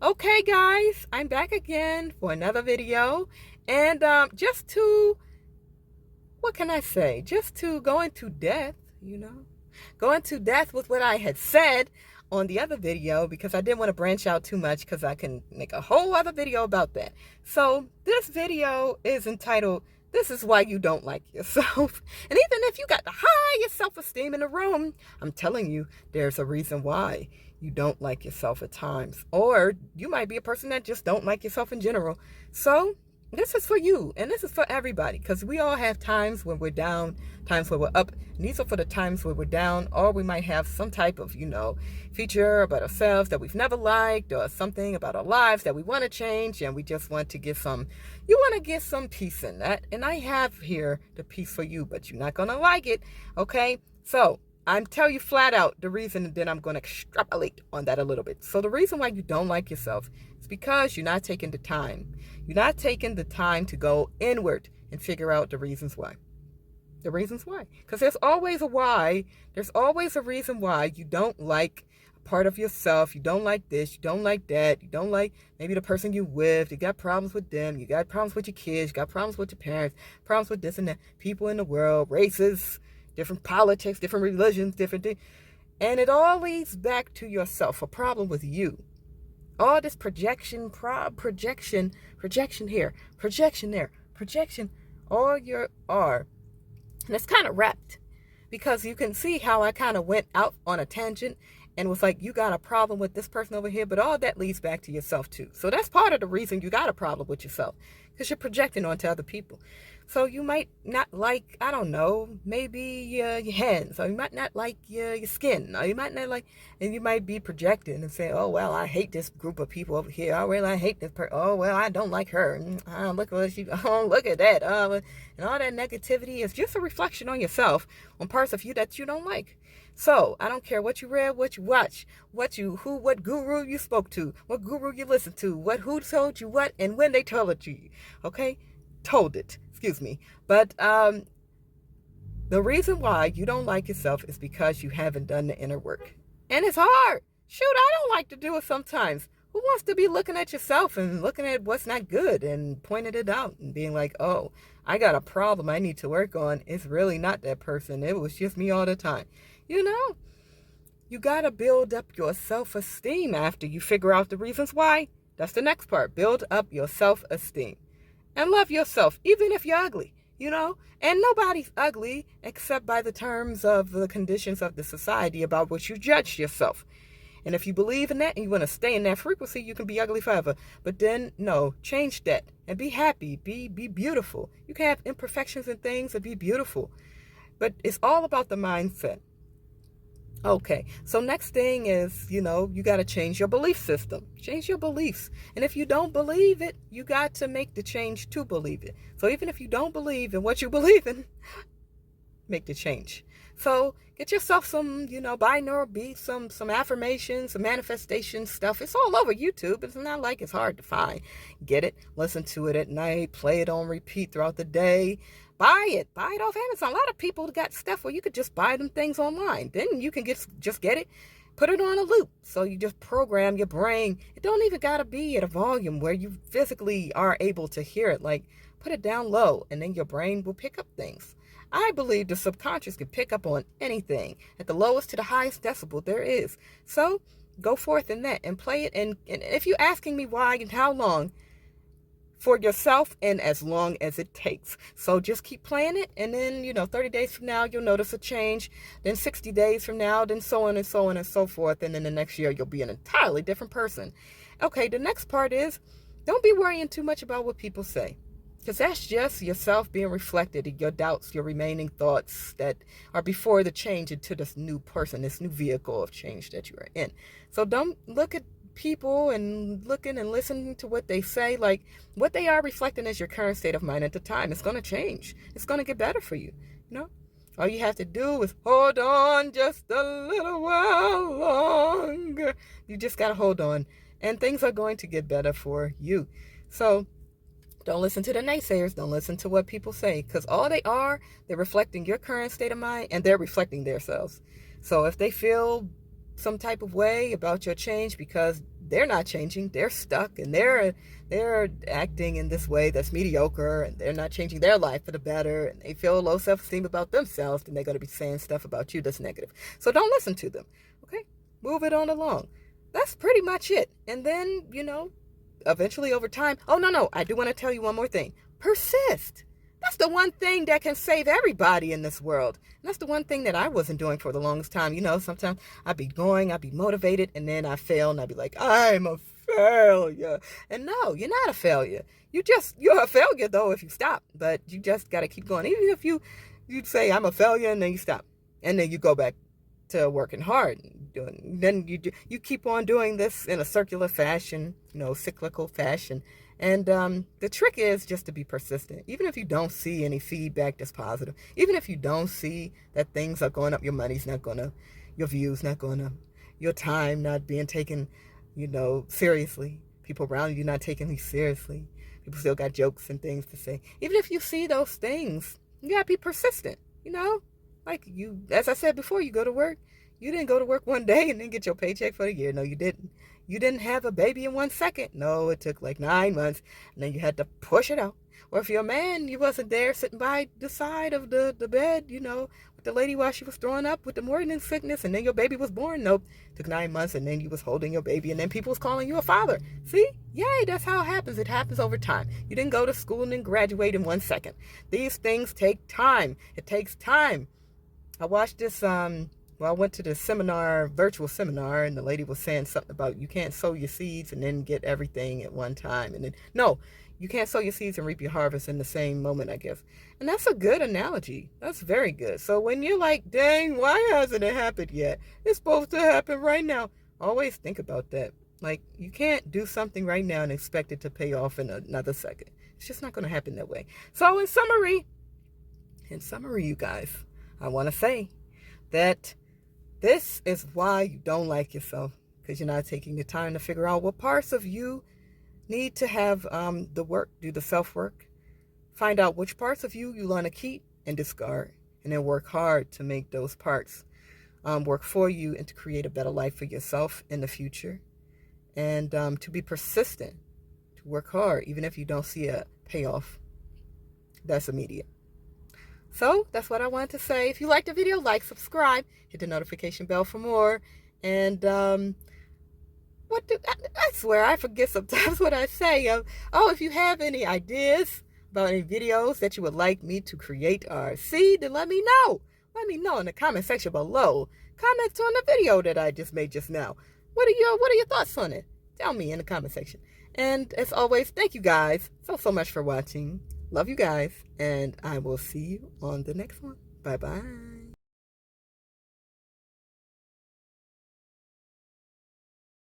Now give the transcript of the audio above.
Okay, guys, I'm back again for another video. And just to, what can I say? Just to go into depth, go into depth with what I had said on the other video because I didn't want to branch out too much because I can make a whole other video about that. So this video is entitled, This is Why You Don't Like Yourself. And even if you got the highest self-esteem in the room, I'm telling you, there's a reason why you don't like yourself at times. Or you might be a person that just don't like yourself in general. So this is for you, and this is for everybody, because we all have times when we're down, times where we're up, and these are for the times where we're down, or we might have some type of, feature about ourselves that we've never liked, or something about our lives that we want to change, and we just want to get you want to get some peace in that, and I have here the peace for you, but you're not going to like it, okay? So, I'm telling you flat out the reason, and then I'm going to extrapolate on that a little bit. So the reason why you don't like yourself is because you're not taking the time. You're not taking the time to go inward and figure out the reasons why. The reasons why. Because there's always a why. There's always a reason why you don't like a part of yourself. You don't like this. You don't like that. You don't like maybe the person you're with. You got problems with them. You got problems with your kids. You got problems with your parents. Problems with this and that. People in the world. Races. Different politics, different religions, different things. And it all leads back to yourself, a problem with you. All this projection here, projection there, projection, all your are. And it's kind of wrapped because you can see how I kind of went out on a tangent and was like, you got a problem with this person over here, but all that leads back to yourself too. So that's part of the reason you got a problem with yourself, because you're projecting onto other people. So you might not like, I don't know, maybe your hands, or you might not like your skin, or you might not like, and you might be projecting and say, oh, well, I hate this group of people over here. Oh, well, I hate this person. Oh, well, I don't like her. Look at what she, oh, look at that. And all that negativity is just a reflection on yourself, on parts of you that you don't like. So I don't care what you read, what you watch, what guru you spoke to, what guru you listened to, who told you what, and when they told it to you. Okay? Told it. Excuse me. But the reason why you don't like yourself is because you haven't done the inner work. And it's hard. Shoot, I don't like to do it sometimes. Who wants to be looking at yourself and looking at what's not good and pointing it out and being like, oh, I got a problem I need to work on. It's really not that person. It was just me all the time. You got to build up your self-esteem after you figure out the reasons why. That's the next part. Build up your self-esteem. And love yourself, even if you're ugly, And nobody's ugly except by the terms of the conditions of the society about which you judge yourself. And if you believe in that and you want to stay in that frequency, you can be ugly forever. But then, no, change that and be happy, be beautiful. You can have imperfections and things and be beautiful. But it's all about the mindset. Okay, so next thing is, you got to change your belief system. Change your beliefs. And if you don't believe it, you got to make the change to believe it. So even if you don't believe in what you believe in, make the change. So get yourself some, binaural beats, some affirmations, some manifestation stuff. It's all over YouTube. It's not like it's hard to find. Get it, listen to it at night, play it on repeat throughout the day. Buy it off Amazon. A lot of people got stuff where you could just buy them things online. Then you can just get it, put it on a loop. So you just program your brain. It don't even got to be at a volume where you physically are able to hear it. Like, put it down low, and then your brain will pick up things. I believe the subconscious can pick up on anything at the lowest to the highest decibel there is. So go forth in that and play it. And if you're asking me why and how long, for yourself, and as long as it takes. So just keep playing it, and then 30 days from now you'll notice a change, then 60 days from now, then so on and so on and so forth, and then the next year you'll be an entirely different person. Okay, the next part is, don't be worrying too much about what people say, because that's just yourself being reflected in your doubts, your remaining thoughts that are before the change into this new person, this new vehicle of change that you are in. So don't look at people and looking and listening to what they say. Like, what they are reflecting is your current state of mind at the time. It's going to change. It's going to get better for you. All you have to do is hold on just a little while longer. You just got to hold on, and things are going to get better for you. So don't listen to the naysayers. Don't listen to what people say, because all they're reflecting your current state of mind, and they're reflecting themselves. So if they feel some type of way about your change because they're not changing. They're stuck, and they're acting in this way that's mediocre, and they're not changing their life for the better, and they feel low self-esteem about themselves, and they're going to be saying stuff about you that's negative. So don't listen to them. Okay? Move it on along. That's pretty much it. And then, eventually over time, oh, no, I do want to tell you one more thing. Persist. That's the one thing that can save everybody in this world. And that's the one thing that I wasn't doing for the longest time. Sometimes I'd be motivated, and then I fail, and I'd be like, I'm a failure. And no, you're not a failure. You're a failure, though, if you stop. But you just got to keep going. Even if you'd say, I'm a failure, and then you stop. And then you go back to working hard. Then you keep on doing this in a circular fashion, cyclical fashion. And the trick is just to be persistent. Even if you don't see any feedback that's positive, even if you don't see that things are going up, your money's not going to, your views not going up, your time not being taken, seriously, people around you not taking you seriously, people still got jokes and things to say. Even if you see those things, you got to be persistent, Like as I said before, you go to work. You didn't go to work one day and then get your paycheck for the year. No, you didn't. You didn't have a baby in 1 second. No, it took like 9 months, and then you had to push it out. Or if you're a man, you wasn't there sitting by the side of the bed, with the lady while she was throwing up with the morning sickness, and then your baby was born. Nope, it took 9 months, and then you was holding your baby, and then people was calling you a father. See? Yay, that's how it happens. It happens over time. You didn't go to school and then graduate in 1 second. These things take time. It takes time. I watched this, I went to the virtual seminar, and the lady was saying something about you can't sow your seeds and then get everything at one time. And then, no, you can't sow your seeds and reap your harvest in the same moment, I guess. And that's a good analogy. That's very good. So when you're like, dang, why hasn't it happened yet? It's supposed to happen right now. Always think about that. Like, you can't do something right now and expect it to pay off in another second. It's just not going to happen that way. So in summary, you guys, I want to say that this is why you don't like yourself, because you're not taking the time to figure out what parts of you need to have do the self-work. Find out which parts of you want to keep and discard, and then work hard to make those parts work for you and to create a better life for yourself in the future. And to be persistent, to work hard, even if you don't see a payoff that's immediate. So that's what I wanted to say. If you liked the video, like, subscribe, hit the notification bell for more. And I swear I forget sometimes what I say. If you have any ideas about any videos that you would like me to create or see, then let me know. Let me know in the comment section below. Comment on the video that I just made just now. What are your thoughts on it? Tell me in the comment section. And as always, thank you guys so much for watching. Love you guys, and I will see you on the next one. Bye-bye.